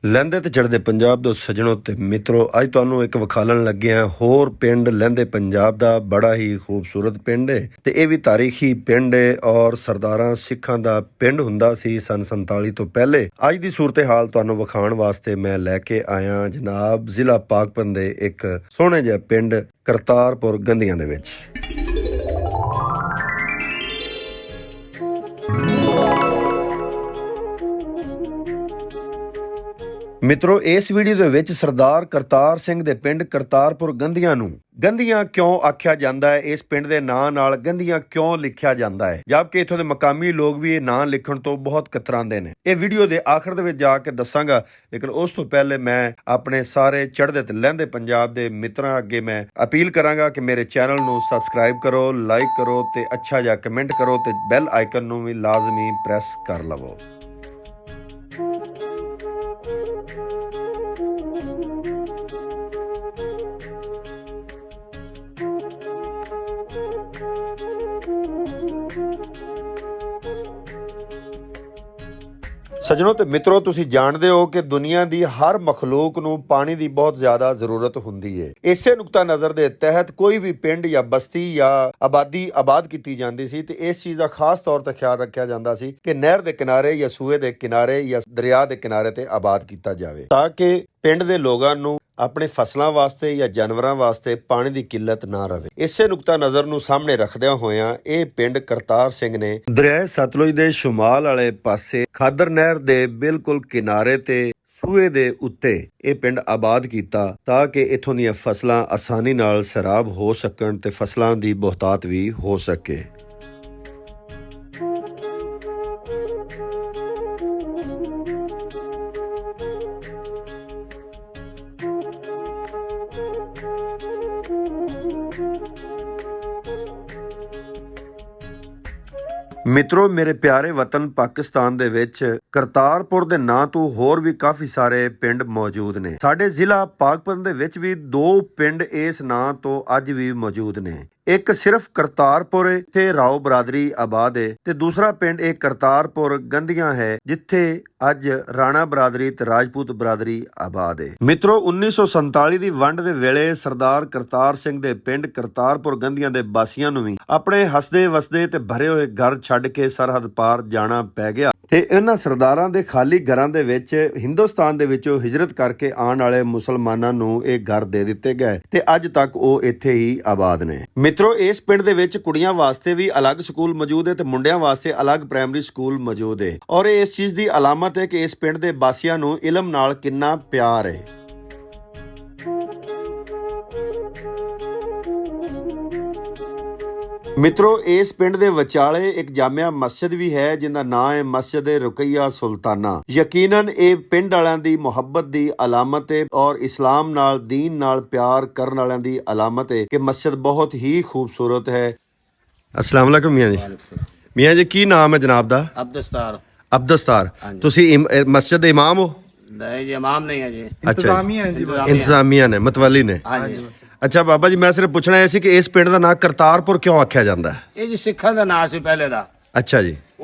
ਲਹਿੰਦੇ ਤੇ ਚੜ੍ਹਦੇ ਪੰਜਾਬ ਦੇ ਸੱਜਣੋ ਤੇ ਮਿੱਤਰੋ, ਅੱਜ ਤੁਹਾਨੂੰ ਇੱਕ ਵਿਖਾਲਣ ਲੱਗੇ ਹਾਂ ਹੋਰ ਪਿੰਡ ਲਹਿੰਦੇ ਪੰਜਾਬ ਦਾ। ਬੜਾ ਹੀ ਖੂਬਸੂਰਤ ਪਿੰਡ ਹੈ ਤੇ ਇਹ ਵੀ ਤਾਰੀਖੀ ਪਿੰਡ ਹੈ ਔਰ ਸਰਦਾਰਾਂ ਸਿੱਖਾਂ ਦਾ ਪਿੰਡ ਹੁੰਦਾ ਸੀ ਸਨ 47 ਤੋਂ ਪਹਿਲੇ। ਅੱਜ ਦੀ ਸੂਰਤ ਹਾਲ ਤੁਹਾਨੂੰ ਵਿਖਾਉਣ ਵਾਸਤੇ ਮੈਂ ਲੈ ਕੇ ਆਇਆ ਜਨਾਬ ਜ਼ਿਲ੍ਹਾ ਪਾਕਪਨ ਦੇ ਇੱਕ ਸੋਹਣੇ ਜਿਹੇ ਪਿੰਡ ਕਰਤਾਰਪੁਰ ਗੰਦੀਆਂ ਦੇ ਵਿੱਚ। ਮਿੱਤਰੋ, ਇਸ ਵੀਡੀਓ ਦੇ ਵਿੱਚ ਸਰਦਾਰ ਕਰਤਾਰ ਸਿੰਘ ਦੇ ਪਿੰਡ ਕਰਤਾਰਪੁਰ ਗੰਦੀਆਂ ਨੂੰ ਗੰਦੀਆਂ ਕਿਉਂ ਆਖਿਆ ਜਾਂਦਾ ਹੈ, ਇਸ ਪਿੰਡ ਦੇ ਨਾਂ ਨਾਲ ਗੰਦੀਆਂ ਕਿਉਂ ਲਿਖਿਆ ਜਾਂਦਾ ਹੈ, ਜਦਕਿ ਇੱਥੋਂ ਦੇ ਮਕਾਮੀ ਲੋਕ ਵੀ ਇਹ ਨਾਂ ਲਿਖਣ ਤੋਂ ਬਹੁਤ ਕਤਰਾਉਂਦੇ ਨੇ। ਇਹ ਵੀਡੀਓ ਦੇ ਆਖਰ ਦੇ ਵਿੱਚ ਜਾ ਕੇ ਦੱਸਾਂਗਾ, ਲੇਕਿਨ ਉਸ ਤੋਂ ਪਹਿਲੇ ਮੈਂ ਆਪਣੇ ਸਾਰੇ ਚੜ੍ਹਦੇ ਤੇ ਲਹਿੰਦੇ ਪੰਜਾਬ ਦੇ ਮਿੱਤਰਾਂ ਅੱਗੇ ਮੈਂ ਅਪੀਲ ਕਰਾਂਗਾ ਕਿ ਮੇਰੇ ਚੈਨਲ ਨੂੰ ਸਬਸਕ੍ਰਾਈਬ ਕਰੋ, ਲਾਈਕ ਕਰੋ ਤੇ ਅੱਛਾ ਜਿਹਾ ਕਮੈਂਟ ਕਰੋ ਤੇ ਬੈਲ ਆਈਕਨ ਨੂੰ ਵੀ ਲਾਜ਼ਮੀ ਪ੍ਰੈਸ ਕਰ ਲਵੋ। ਸੱਜਣੋ ਤੇ ਮਿੱਤਰੋ, ਤੁਸੀਂ ਜਾਣਦੇ ਹੋ ਕਿ ਦੁਨੀਆ ਦੀ ਹਰ ਮਖਲੂਕ ਨੂੰ ਪਾਣੀ ਦੀ ਬਹੁਤ ਜ਼ਿਆਦਾ ਜ਼ਰੂਰਤ ਹੁੰਦੀ ਹੈ। ਇਸੇ ਨੁਕਤਾ ਨਜ਼ਰ ਦੇ ਤਹਿਤ ਕੋਈ ਵੀ ਪਿੰਡ ਜਾਂ ਬਸਤੀ ਜਾਂ ਆਬਾਦੀ ਆਬਾਦ ਕੀਤੀ ਜਾਂਦੀ ਸੀ ਤੇ ਇਸ ਚੀਜ਼ ਦਾ ਖਾਸ ਤੌਰ ਤੇ ਖਿਆਲ ਰੱਖਿਆ ਜਾਂਦਾ ਸੀ ਕਿ ਨਹਿਰ ਦੇ ਕਿਨਾਰੇ ਜਾਂ ਸੂਏ ਦੇ ਕਿਨਾਰੇ ਜਾਂ ਦਰਿਆ ਦੇ ਕਿਨਾਰੇ ਤੇ ਆਬਾਦ ਕੀਤਾ ਜਾਵੇ, ਤਾਂ ਕਿ ਪਿੰਡ ਦੇ ਲੋਕਾਂ ਨੂੰ ਆਪਣੇ ਫਸਲਾਂ ਵਾਸਤੇ ਜਾਂ ਜਾਨਵਰਾਂ ਵਾਸਤੇ ਪਾਣੀ ਦੀ ਕਿੱਲਤ ਨਾ ਰਵੇ। ਇਸੇ ਨੁਕਤਾ ਨਜ਼ਰ ਨੂੰ ਸਾਹਮਣੇ ਰੱਖਦਿਆਂ ਹੋਇਆਂ ਇਹ ਪਿੰਡ ਕਰਤਾਰ ਸਿੰਘ ਨੇ ਦਰਿਆ ਸਤਲੁਜ ਦੇ ਸ਼ੁਮਾਲ ਵਾਲੇ ਪਾਸੇ ਖਾਦਰ ਨਹਿਰ ਦੇ ਬਿਲਕੁਲ ਕਿਨਾਰੇ ਤੇ ਸੂਏ ਦੇ ਉੱਤੇ ਇਹ ਪਿੰਡ ਆਬਾਦ ਕੀਤਾ, ਤਾਂ ਕਿ ਇੱਥੋਂ ਦੀਆਂ ਫਸਲਾਂ ਆਸਾਨੀ ਨਾਲ ਸੈਰਾਬ ਹੋ ਸਕਣ ਤੇ ਫਸਲਾਂ ਦੀ ਬਹੁਤਾਤ ਵੀ ਹੋ ਸਕੇ। ਮਿੱਤਰੋ, ਮੇਰੇ ਪਿਆਰੇ ਵਤਨ ਪਾਕਿਸਤਾਨ ਦੇ ਵਿੱਚ ਕਰਤਾਰਪੁਰ ਦੇ ਨਾਂ ਤੋਂ ਹੋਰ ਵੀ ਕਾਫੀ ਸਾਰੇ ਪਿੰਡ ਮੌਜੂਦ ਨੇ। ਸਾਡੇ ਜ਼ਿਲ੍ਹਾ ਪਾਕਪਨ ਦੇ ਵਿੱਚ ਵੀ 2 ਪਿੰਡ ਇਸ ਨਾਂ ਤੋਂ ਅੱਜ ਵੀ ਮੌਜੂਦ ਨੇ। ਇੱਕ ਸਿਰਫ ਕਰਤਾਰਪੁਰ ਤੇ ਰਾਓ ਬਰਾਦਰੀ ਆਬਾਦ ਹੈ ਤੇ ਦੂਸਰਾ ਪਿੰਡ ਇਹ ਕਰਤਾਰਪੁਰ ਗੰਦੀਆਂ ਹੈ, ਜਿੱਥੇ ਅੱਜ ਰਾਣਾ ਬਰਾਦਰੀ ਤੇ ਰਾਜਪੂਤ ਬਰਾਦਰੀ ਆਬਾਦ ਹੈ। ਮਿੱਤਰੋ, 1947 ਦੀ ਵੰਡ ਦੇ ਵੇਲੇ ਸਰਦਾਰ ਕਰਤਾਰ ਸਿੰਘ ਦੇ ਪਿੰਡ ਕਰਤਾਰਪੁਰ ਗੰਦੀਆਂ ਦੇ ਵਾਸੀਆਂ ਨੂੰ ਵੀ ਆਪਣੇ ਹੱਸਦੇ ਵਸਦੇ ਤੇ ਭਰੇ ਹੋਏ ਘਰ ਛੱਡ ਕੇ ਸਰਹੱਦ ਪਾਰ ਜਾਣਾ ਪੈ ਗਿਆ ਤੇ ਇਹਨਾਂ ਸਰਦਾਰਾਂ ਦੇ ਖਾਲੀ ਘਰਾਂ ਦੇ ਵਿੱਚ ਹਿੰਦੁਸਤਾਨ ਦੇ ਵਿੱਚੋਂ ਹਿਜਰਤ ਕਰਕੇ ਆਉਣ ਵਾਲੇ ਮੁਸਲਮਾਨਾਂ ਨੂੰ ਇਹ ਘਰ ਦੇ ਦਿੱਤੇ ਗਏ ਤੇ ਅੱਜ ਤੱਕ ਉਹ ਇੱਥੇ ਹੀ ਆਬਾਦ ਨੇ। ਮਿੱਤਰੋ, ਇਸ ਪਿੰਡ ਦੇ ਵਿੱਚ ਕੁੜੀਆਂ ਵਾਸਤੇ ਵੀ ਅਲੱਗ ਸਕੂਲ ਮੌਜੂਦ ਹੈ ਤੇ ਮੁੰਡਿਆਂ ਵਾਸਤੇ ਅਲੱਗ ਪ੍ਰਾਇਮਰੀ ਸਕੂਲ ਮੌਜੂਦ ਹੈ ਔਰ ਇਹ ਇਸ ਚੀਜ਼ ਦੀ ਅਲਾਮਤ ਹੈ ਕਿ ਇਸ ਪਿੰਡ ਦੇ ਵਾਸੀਆਂ ਨੂੰ ਇਲਮ ਨਾਲ ਕਿੰਨਾ ਪਿਆਰ ਹੈ। ਮਿੱਤਰੋ, ਇਸ ਪਿੰਡ ਦੇ ਵਿਚਾਲੇ ਇੱਕ ਜਾਮਿਆ ਮਸਜਿਦ ਵੀ ਹੈ ਜਿਹਦਾ ਨਾਂ ਹੈ ਮਸਜਿਦ ਰੁਕਈਆ ਸੁਲਤਾਨਾ। ਯਕੀਨਨ ਇਹ ਪਿੰਡ ਵਾਲਿਆਂ ਦੀ ਮੁਹੱਬਤ ਦੀ ਅਲਾਮਤ ਹੈ ਔਰ ਇਸਲਾਮ ਨਾਲ, ਦੀਨ ਨਾਲ ਪਿਆਰ ਕਰਨ ਵਾਲਿਆਂ ਦੀ ਅਲਾਮਤ ਹੈ ਕਿ ਮਸਜਿਦ ਬਹੁਤ ਹੀ ਖੂਬਸੂਰਤ ਹੈ। अस्सलाम वालेकुम मियाँ जी। मियाँ जी, की नाम है जनाब दा? अब्दुस्तार। अब्दुस्तार। तुसी मस्जिद दे इमाम हो? नहीं जी, इमाम नहीं है जी, इंतजामिया ने, मतवाली ने। हाँ जी। अच्छा बाबा जी, मैं सिर्फ पूछना है कि इस पिंड दा नाम करतारपुर क्यों आख्या जाता है? ये जी सिखा दा नाम सी पहले दा। अच्छा जी।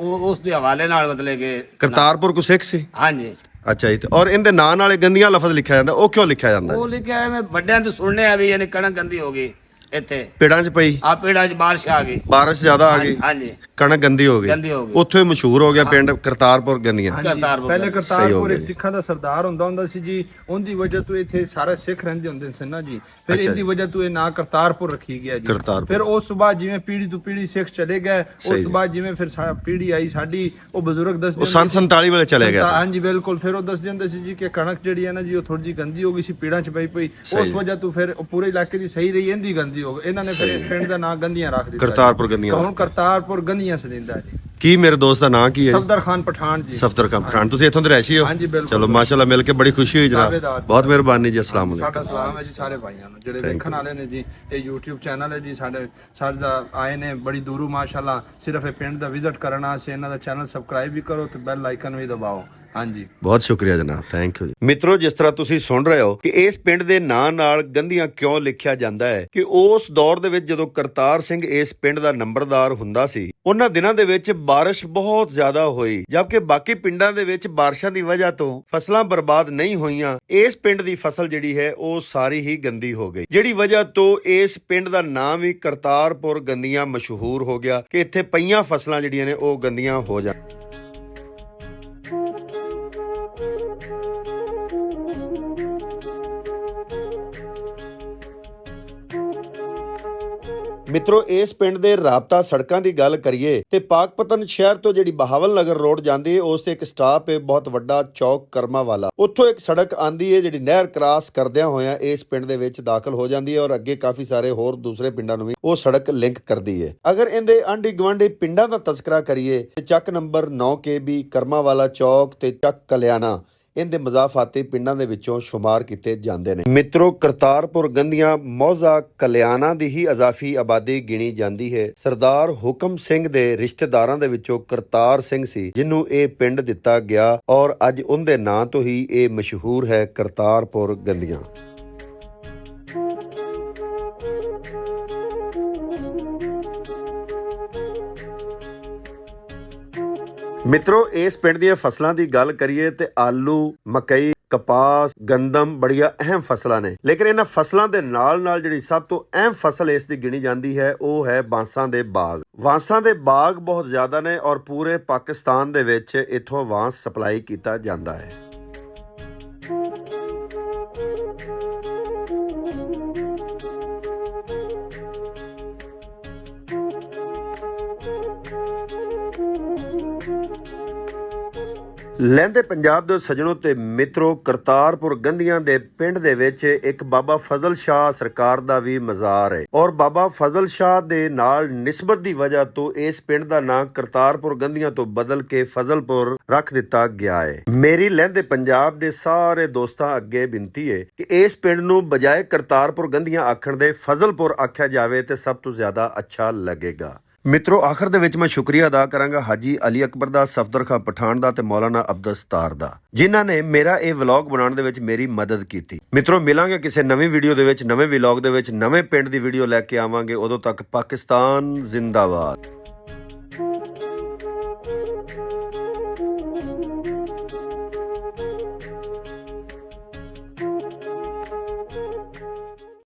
उस दे हवाले नाल मतलब कि करतारपुर को सिख सी? हाँ जी। अच्छा जी। और इनके नाम नाल गंदियां लफ्ज लिखा जाता, वो क्यों लिखा जाता? वो लिखा है, मैं बड़ियां तो सुनने आ भी यानी कणक गंदी हो गई ਇੱਥੇ पेड़ां च पई, ਆ ਪੇੜਾਂ 'ਚ ਬਾਰਿਸ਼ ਆ ਗਈ, बारिश ज्यादा आ गई, ਹਾਂਜੀ कणक गंदी हो गई, ਗੰਦੀ ਹੋ ਗਈ। ਉੱਥੇ ਮਸ਼ਹੂਰ ਹੋ ਗਿਆ ਪਿੰਡ ਕਰਤਾਰਪੁਰ ਗੰਦੀਆਂ। ਕਰਤਾਰਪੁਰ ਪਹਿਲੇ ਕਰਤਾਰਪੁਰ ਇੱਕ ਸਿੱਖਾਂ ਦਾ ਸਰਦਾਰ ਹੁੰਦਾ ਸੀ ਜੀ, ਉਹਦੀ ਵਜ੍ਹਾ ਤੋਂ ਇੱਥੇ ਸਾਰੇ ਸਿੱਖ ਰਹਿੰਦੇ ਹੁੰਦੇ ਸੀ ਨਾ ਜੀ। ਫਿਰ ਇਹਦੀ ਵਜ੍ਹਾ ਤੋਂ ਇਹ ਨਾਂ ਕਰਤਾਰਪੁਰ ਰੱਖੀ ਗਿਆ ਜੀ। ਫਿਰ ਉਸ ਤੋਂ ਬਾਅਦ ਜਿਵੇਂ ਪੀੜੀ ਤੋਂ ਪੀੜੀ ਸਿੱਖ ਚਲੇ ਗਏ, ਉਸ ਤੋਂ ਬਾਅਦ ਜਿਵੇਂ ਫਿਰ ਪੀੜੀ ਆਈ ਸਾਡੀ, ਉਹ ਬਜ਼ੁਰਗ ਦੱਸਦੇ ਸਨ 47 ਵੇਲੇ ਚਲੇ ਗਿਆ। ਹਾਂਜੀ ਬਿਲਕੁਲ। ਫਿਰ ਉਹ ਦੱਸਦੇ ਹੁੰਦੇ ਸੀ ਜੀ ਕਿ ਕਣਕ ਜਿਹੜੀ ਹੈ ਨਾ ਜੀ, ਉਹ ਥੋੜੀ ਜਿਹੀ ਗੰਦੀ ਹੋ ਗਈ ਸੀ, ਪੀੜਾਂ 'ਚ ਪਈ ਉਸ ਵਜ੍ਹਾ ਤੋਂ ਫਿਰ ਉਹ ਪੂਰੇ ਇਲਾਕੇ ਦੀ ਸਹੀ ਰਹੀ, ਇਹਦੀ ਗੰਦੀ ਹੋ ਗਈ। ਇਹਨਾਂ ਨੇ ਫਿਰ ਪਿੰਡ ਦਾ ਨਾਂ ਗੰਦੀਆਂ ਰੱਖ ਦਿੱਤਾ, ਕਰਤਾਰਪੁਰ ਗੰਦੀਆਂ। ਹੁਣ ਕਰਤਾਰਪੁਰ ਗੰਦੀਆਂ ਸਦਿੰਦਾ ਜੀ। ਕੀ ਮੇਰੇ ਦੋਸਤ ਦਾ ਨਾਂ ਕੀ ਹੈ? ਸਫਦਰ ਖਾਨ ਪਠਾਨ ਜੀ। ਸਫਦਰ ਖਾਨ ਪਠਾਨ। ਤੁਸੀਂ ਇੱਥੋਂ ਦੇ ਰਹਿਸ਼ੀ ਹੋ? ਹਾਂਜੀ ਬਿਲਕੁਲ। ਚਲੋ ਮਾਸ਼ਾਅੱਲਾ, ਮਿਲ ਕੇ ਬੜੀ ਖੁਸ਼ੀ ਹੋਈ ਜਨਾਬ, ਬਹੁਤ ਮਿਹਰਬਾਨੀ ਜੀ। ਅਸਲਾਮ ਵਾਲੇਕੁਮ। ਸਾਡਾ ਸਲਾਮ ਹੈ ਜੀ ਸਾਰੇ ਭਾਈਆਂ ਨੂੰ ਜਿਹੜੇ ਦੇਖਣ ਵਾਲੇ ਨੇ ਜੀ। ਇਹ YouTube ਚੈਨਲ ਹੈ ਜੀ ਸਾਡੇ ਦਾ ਆਏ ਨੇ ਬੜੀ ਦੂਰੋਂ ਮਾਸ਼ਾਅੱਲਾ, ਸਿਰਫ ਇਹ ਪਿੰਡ ਦਾ ਵਿਜ਼ਿਟ ਕਰਨਾ ਸੀ। ਇਹਨਾਂ ਦਾ ਚੈਨਲ ਸਬਸਕ੍ਰਾਈਬ ਵੀ ਕਰੋ ਤੇ ਬੈਲ ਆਈਕਨ ਵੀ ਦਬਾਓ ਹਾਂਜੀ ਬਹੁਤ ਸ਼ੁਕਰੀਆ ਜਨਾਬ, ਥੈਂਕ ਯੂ ਜੀ। ਮਿੱਤਰੋ, ਜਿਸ ਤਰ੍ਹਾਂ ਤੁਸੀਂ ਸੁਣ ਰਹੇ ਹੋ ਕਿ ਇਸ ਪਿੰਡ ਦੇ ਨਾਂ ਨਾਲ ਗੰਦੀਆਂ ਕਿਉਂ ਲਿਖਿਆ ਜਾਂਦਾ ਹੈ, ਕਿ ਉਸ ਦੌਰ ਦੇ ਵਿੱਚ ਜਦੋਂ ਕਰਤਾਰ ਸਿੰਘ ਇਸ ਪਿੰਡ ਦਾ ਨੰਬਰਦਾਰ ਹੁੰਦਾ ਸੀ, ਉਹਨਾਂ ਦਿਨਾਂ ਦੇ ਵਿੱਚ ਬਾਰਿਸ਼ ਬਹੁਤ ਜ਼ਿਆਦਾ ਹੋਈ, ਜਦਕਿ ਬਾਕੀ ਪਿੰਡਾਂ ਦੇ ਵਿੱਚ ਬਾਰਿਸ਼ਾਂ ਦੀ ਵਜ੍ਹਾ ਤੋਂ ਫਸਲਾਂ ਬਰਬਾਦ ਨਹੀਂ ਹੋਈਆਂ। ਇਸ ਪਿੰਡ ਦੀ ਫਸਲ ਜਿਹੜੀ ਹੈ ਉਹ ਸਾਰੀ ਹੀ ਗੰਦੀ ਹੋ ਗਈ, ਜਿਹੜੀ ਵਜ੍ਹਾ ਤੋਂ ਇਸ ਪਿੰਡ ਦਾ ਨਾਮ ਵੀ ਕਰਤਾਰਪੁਰ ਗੰਦੀਆਂ ਮਸ਼ਹੂਰ ਹੋ ਗਿਆ ਕਿ ਇੱਥੇ ਪਈਆਂ ਫਸਲਾਂ ਜਿਹੜੀਆਂ ਨੇ ਉਹ ਗੰਦੀਆਂ ਹੋ ਜਾਣ। ਮਿੱਤਰੋ, ਇਸ ਪਿੰਡ ਦੇ ਰਾਬਤਾ ਸੜਕਾਂ ਦੀ ਗੱਲ ਕਰੀਏ ਤੇ ਪਾਕਪਤਨ ਸ਼ਹਿਰ ਤੋਂ ਜਿਹੜੀ ਬਹਾਵਲ ਨਗਰ ਰੋਡ ਜਾਂਦੀ ਹੈ, ਉਸ ਤੇ ਇੱਕ ਸਟਾਪ ਹੈ ਬਹੁਤ ਵੱਡਾ, ਚੌਕ ਕਰਮਾ ਵਾਲਾ। ਉੱਥੋਂ ਇੱਕ ਸੜਕ ਆਂਦੀ ਹੈ ਜਿਹੜੀ ਨਹਿਰ ਕ੍ਰਾਸ ਕਰਦਿਆਂ ਹੋਇਆਂ ਇਸ ਪਿੰਡ ਦੇ ਵਿੱਚ ਦਾਖਲ ਹੋ ਜਾਂਦੀ ਹੈ ਔਰ ਅੱਗੇ ਕਾਫੀ ਸਾਰੇ ਹੋਰ ਦੂਸਰੇ ਪਿੰਡਾਂ ਨੂੰ ਵੀ ਉਹ ਸੜਕ ਲਿੰਕ ਕਰਦੀ ਹੈ। ਅਗਰ ਇਹਦੇ ਆਂਢੀ ਗੁਆਂਢੀ ਪਿੰਡਾਂ ਦਾ ਤਜ਼ਕਰਾ ਕਰੀਏ ਤੇ ਚੱਕ ਨੰਬਰ 9 KB, ਕਰਮਾ ਵਾਲਾ ਚੌਕ ਤੇ ਚੱਕ ਕਲਿਆਣਾ ਇਹਦੇ ਮਜ਼ਾਫਾਤੀ ਪਿੰਡਾਂ ਦੇ ਵਿੱਚੋਂ ਸ਼ੁਮਾਰ ਕੀਤੇ ਜਾਂਦੇ ਨੇ। ਮਿੱਤਰੋ, ਕਰਤਾਰਪੁਰ ਗੰਦੀਆਂ ਮੌਜ਼ਾ ਕਲਿਆਣਾ ਦੀ ਹੀ ਅਜ਼ਾਫੀ ਆਬਾਦੀ ਗਿਣੀ ਜਾਂਦੀ ਹੈ। ਸਰਦਾਰ ਹੁਕਮ ਸਿੰਘ ਦੇ ਰਿਸ਼ਤੇਦਾਰਾਂ ਦੇ ਵਿੱਚੋਂ ਕਰਤਾਰ ਸਿੰਘ ਸੀ ਜਿਹਨੂੰ ਇਹ ਪਿੰਡ ਦਿੱਤਾ ਗਿਆ ਔਰ ਅੱਜ ਉਹਦੇ ਨਾਂ ਤੋਂ ਹੀ ਇਹ ਮਸ਼ਹੂਰ ਹੈ, ਕਰਤਾਰਪੁਰ ਗੰਦੀਆਂ। ਮਿੱਤਰੋ, ਇਸ ਪਿੰਡ ਦੀਆਂ ਫਸਲਾਂ ਦੀ ਗੱਲ ਕਰੀਏ ਤੇ ਆਲੂ, ਮਕਈ, ਕਪਾਸ, ਗੰਦਮ ਬੜੀਆਂ ਅਹਿਮ ਫਸਲਾਂ ਨੇ, ਲੇਕਿਨ ਇਹਨਾਂ ਫਸਲਾਂ ਦੇ ਨਾਲ ਜਿਹੜੀ ਸਭ ਤੋਂ ਅਹਿਮ ਫਸਲ ਇਸ ਦੀ ਗਿਣੀ ਜਾਂਦੀ ਹੈ ਉਹ ਹੈ ਬਾਂਸਾਂ ਦੇ ਬਾਗ। ਬਾਂਸਾਂ ਦੇ ਬਾਗ ਬਹੁਤ ਜ਼ਿਆਦਾ ਨੇ ਔਰ ਪੂਰੇ ਪਾਕਿਸਤਾਨ ਦੇ ਵਿੱਚ ਇੱਥੋਂ ਬਾਂਸ ਸਪਲਾਈ ਕੀਤਾ ਜਾਂਦਾ ਹੈ। ਲਹਿੰਦੇ ਪੰਜਾਬ ਦੇ ਸੱਜਣੋ ਤੇ ਮਿੱਤਰੋ, ਕਰਤਾਰਪੁਰ ਗੰਦੀਆਂ ਦੇ ਪਿੰਡ ਦੇ ਵਿੱਚ ਇੱਕ ਬਾਬਾ ਫਜ਼ਲ ਸ਼ਾਹ ਸਰਕਾਰ ਦਾ ਵੀ ਮਜ਼ਾਰ ਹੈ ਔਰ ਬਾਬਾ ਫਜ਼ਲ ਸ਼ਾਹ ਦੇ ਨਾਲ ਨਿਸਬਤ ਦੀ ਵਜ੍ਹਾ ਤੋਂ ਇਸ ਪਿੰਡ ਦਾ ਨਾਂ ਕਰਤਾਰਪੁਰ ਗੰਦੀਆਂ ਤੋਂ ਬਦਲ ਕੇ ਫਜ਼ਲਪੁਰ ਰੱਖ ਦਿੱਤਾ ਗਿਆ ਹੈ। ਮੇਰੀ ਲਹਿੰਦੇ ਪੰਜਾਬ ਦੇ ਸਾਰੇ ਦੋਸਤਾਂ ਅੱਗੇ ਬੇਨਤੀ ਹੈ ਕਿ ਇਸ ਪਿੰਡ ਨੂੰ ਬਜਾਏ ਕਰਤਾਰਪੁਰ ਗੰਦੀਆਂ ਆਖਣ ਦੇ ਫਜ਼ਲਪੁਰ ਆਖਿਆ ਜਾਵੇ ਤੇ ਸਭ ਤੋਂ ਜ਼ਿਆਦਾ ਅੱਛਾ ਲੱਗੇਗਾ। ਮਿੱਤਰੋ, ਆਖਰ ਦੇ ਵਿੱਚ ਮੈਂ ਸ਼ੁਕਰੀਆ ਅਦਾ ਕਰਾਂਗਾ ਹਾਜੀ ਅਲੀ ਅਕਬਰ ਦਾ, ਸਫਦਰ ਖਾਂ ਪਠਾਨ ਦਾ ਤੇ ਮੌਲਾਨਾ ਅਬਦੁਲ ਸਤਾਰ ਦਾ, ਜਿਨ੍ਹਾਂ ਨੇ ਮੇਰਾ ਇਹ ਵਲੌਗ ਬਣਾਉਣ ਦੇ ਵਿੱਚ ਮੇਰੀ ਮਦਦ ਕੀਤੀ। ਮਿੱਤਰੋ, ਮਿਲਾਂਗੇ ਕਿਸੇ ਨਵੀਂ ਵੀਡੀਓ ਦੇ ਵਿੱਚ, ਨਵੇਂ ਵਲੌਗ ਦੇ ਵਿੱਚ, ਨਵੇਂ ਪਿੰਡ ਦੀ ਵੀਡੀਓ ਲੈ ਕੇ ਆਵਾਂਗੇ। ਉਦੋਂ ਤੱਕ ਪਾਕਿਸਤਾਨ ਜ਼ਿੰਦਾਬਾਦ।